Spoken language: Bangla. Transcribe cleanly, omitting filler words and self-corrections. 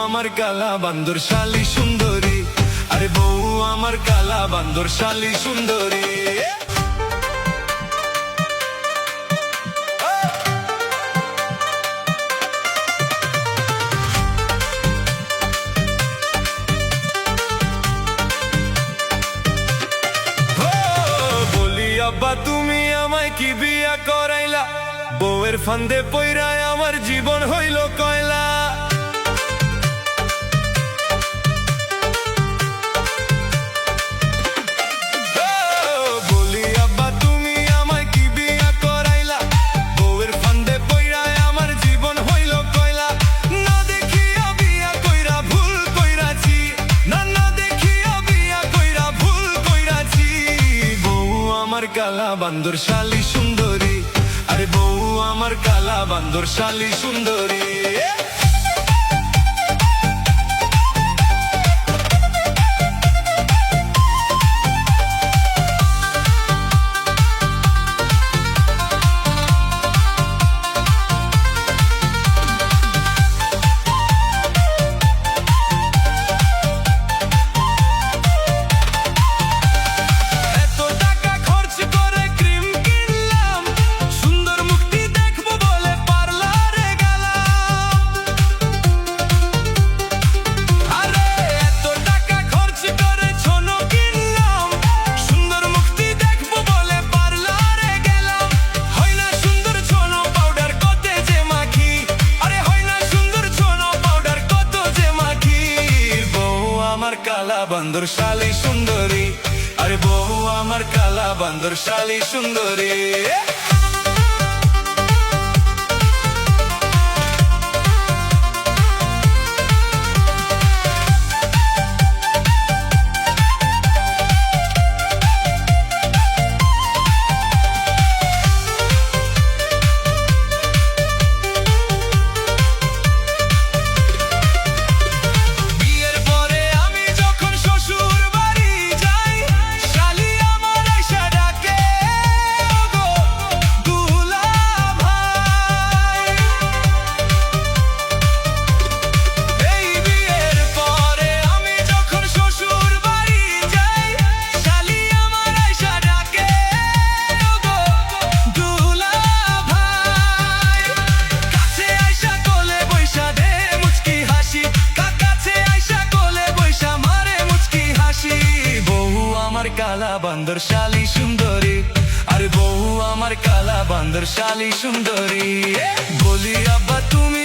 আমার কালা বান্দর শালী সুন্দরী, আরে বউ আমার কালা বান্দর শালী সুন্দরী। আব্বা তুমি আমায় কি বিয়া করাইলা, বউয়ের ফান্দে পইরায় আমার জীবন হইল কয়লা। বলি আব্বা তুমি আমায় কি বিয়া করাইলা, বউয়ের ফান্দে পইরায় আমার জীবন হইল কয়লা। না দেখিয়া বিয়া কইরা ভুল কইরাছি, না না দেখিয়া বিয়া কইরা ভুল কইরাছি। বউ আমার কালা বান্দর শালী সুন্দরী, আরে বউ আমার কালা বান্দর শালী সুন্দরী। কালা বান্দর শালী সুন্দরী, আরে বউ আমার কালা বান্দর শালী সুন্দরী। কালা বান্দর শালী সুন্দরী, আরে বউ আমার কালা বান্দর শালী সুন্দরী। বলি আব্বা তুমি